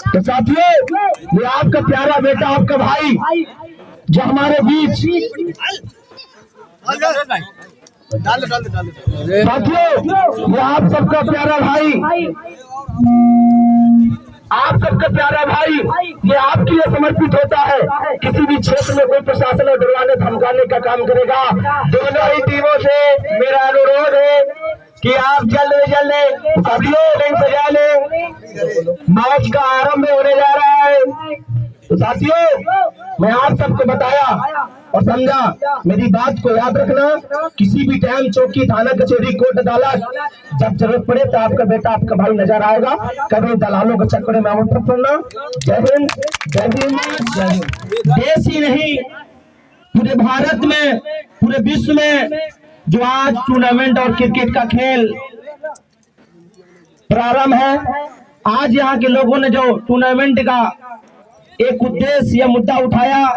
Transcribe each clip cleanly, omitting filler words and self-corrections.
तो साथियों, ये आपका प्यारा बेटा, आपका भाई जो हमारे बीच, साथियों ये आप सबका प्यारा भाई, आप सबका प्यारा भाई ये आपके लिए समर्पित होता है। किसी भी क्षेत्र में कोई प्रशासन और डरवाने धमकाने का काम करेगा, दोनों ही टीमों से मेरा अनुरोध है कि आप जल्द सभी लाइन सजा ले। मैच का आरंभ होने जा रहा है। तो साथियों, मैं आप सबको बताया और समझा, मेरी बात को याद रखना। किसी भी टाइम चौकी, थाना, कचहरी, कोर्ट, अदालत, जब जरूरत पड़े तो आपका बेटा, आपका भाई नजर आएगा। कभी दलालों के चक्कर में मत पड़ना। जय हिंद, जय हिंद, जय हिंद। देश ही नहीं, पूरे भारत में, पूरे विश्व में जो आज टूर्नामेंट और क्रिकेट का खेल प्रारंभ है, आज यहाँ के लोगों ने जो टूर्नामेंट का एक उद्देश्य या मुद्दा उठाया,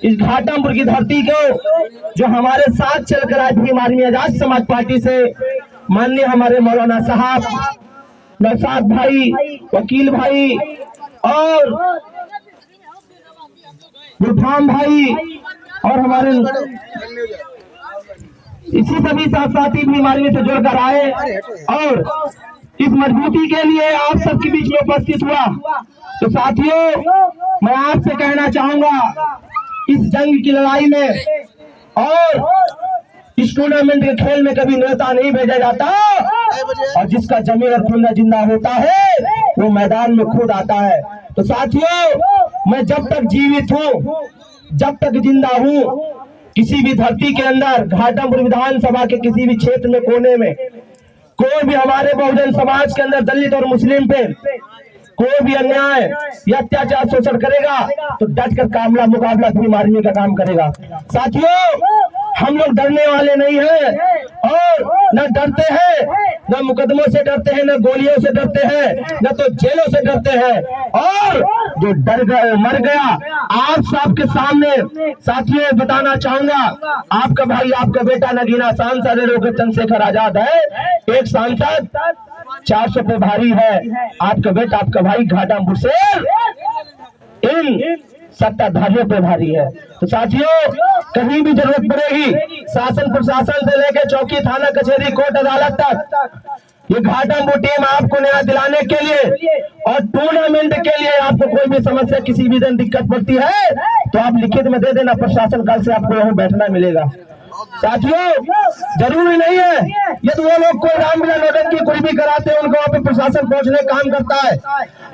इस घाटमपुर की धरती को जो हमारे साथ चलकर आज भीम आर्मी आजाद समाज पार्टी से माननीय हमारे मौलाना साहब, नौशाद भाई, वकील भाई और गुरफाम भाई और हमारे इसी सभी साथी भीम आर्मी से जुड़कर आए और इस मजबूती के लिए आप सबके बीच में उपस्थित हुआ। तो साथियों, मैं आपसे कहना चाहूंगा, इस जंग की लड़ाई में और इस टूर्नामेंट के खेल में कभी नेता नहीं भेजा जाता, और जिसका जमीन और खून जिंदा होता है वो मैदान में खुद आता है। तो साथियों, मैं जब तक जीवित हूँ, जब तक जिंदा हूँ, किसी भी धरती के अंदर, घाटमपुर विधानसभा के किसी भी क्षेत्र में, कोने में कोई भी हमारे बहुजन समाज के अंदर दलित और मुस्लिम पे कोई भी अन्याय या अत्याचार, शोषण करेगा तो डट कर मुकाबला भीम आर्मी का काम करेगा। साथियों, हम लोग डरने वाले नहीं हैं और न डरते हैं, न मुकदमों से डरते हैं, न गोलियों से डरते हैं, न तो जेलों से डरते हैं। और जो डर गया मर गया, आप सबके सामने साथियों बताना चाहूंगा, आपका भाई, आपका बेटा नगीना सांसद चंद्रशेखर आजाद है। एक सांसद 400 पे भारी है। आपका बेटा, आपका भाई घाटमपुर से इन सत्ताधारियों पे भारी है। तो साथियों, कहीं भी जरूरत पड़ेगी, शासन प्रशासन से लेकर चौकी, थाना, कचहरी, कोर्ट, अदालत तक, ये घाटमपुर टीम आपको न्याय दिलाने के लिए और टूर्नामेंट के लिए आपको कोई भी समस्या, किसी भी दिन दिक्कत पड़ती है तो आप लिखित में दे देना, प्रशासन कल से आपको यहाँ बैठना मिलेगा। साथियों, जरूरी नहीं है यदि वो लोग कोई रामलीला नौटंकी कोई भी कराते हैं, उनको वहाँ पे प्रशासन पहुंचने काम करता है।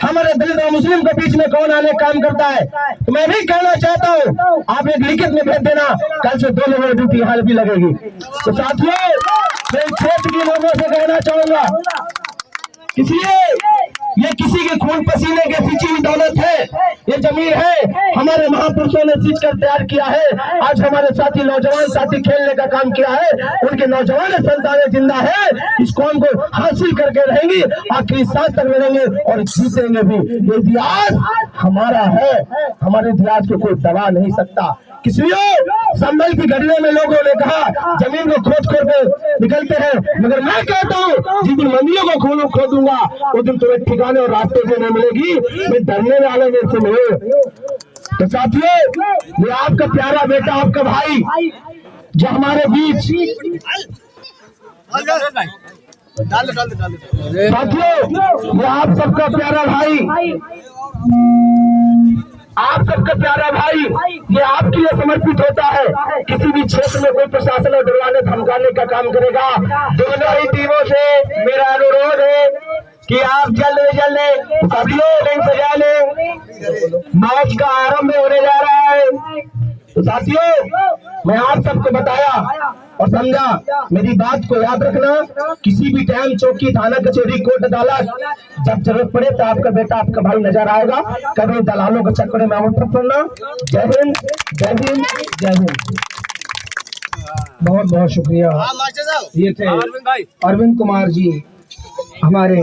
हमारे दलित और मुस्लिम के बीच में कौन आने काम करता है? तो मैं भी कहना चाहता हूँ, आप एक लिखित में भेज देना, कल से 2 लोगों की ड्यूटी हाल भी लगेगी। तो साथियों, मैं क्षेत्र के लोगों से कहना चाहूंगा, इसलिए ये किसी के खून पसीने के सींची हुई दौलत है, ये जमीन है, हमारे महापुरुषों ने सींच कर तैयार किया है। आज हमारे साथी नौजवान साथी खेलने का काम किया है, उनके नौजवान संतानें जिंदा है, इस कौम को हासिल करके रहेंगी, आखिरी सांस तक रहेंगे और जीतेंगे भी। ये इतिहास हमारा है, हमारे इतिहास को कोई दबा नहीं सकता। किसलिए संभल की घटना में लोगों ने कहा जमीन को खोद के निकलते हैं, मगर मैं कहता हूँ जिस दिन मंदिरों को खोदूंगा उस दिन तुम्हें ठिकाने और रास्ते से नहीं मिलेगी। मैं डरने वाले में से नहीं। तो साथियों, ये आपका प्यारा बेटा, आपका भाई जो हमारे बीच, साथियों ये आप सबका प्यारा भाई, आप सबका प्यारा भाई ये आपके लिए समर्पित होता है। किसी भी क्षेत्र में कोई प्रशासन और डरवाने धमकाने का काम करेगा, दोनों ही टीमों से मेरा अनुरोध है कि आप जल्द सभी लाइन सजा ले। मैच का आरंभ होने जा रहा है। तो साथियों, मैं आप सबको बताया और समझा, मेरी बात को याद रखना। किसी भी टाइम चौकी, थाना, कचहरी, कोर्ट, अदालत, जब जरूरत पड़े तो आपका बेटा, आपका भाई नजर आएगा। कभी दलालों के चक्कर में मत पड़ना। जय हिंद, जय हिंद, जय हिंद। बहुत बहुत शुक्रिया। ये थे अरविंद कुमार जी, हमारे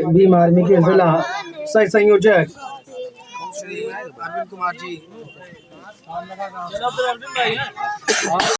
भीम आर्मी के जिला सह संयोजक अरविंद कुमार जी।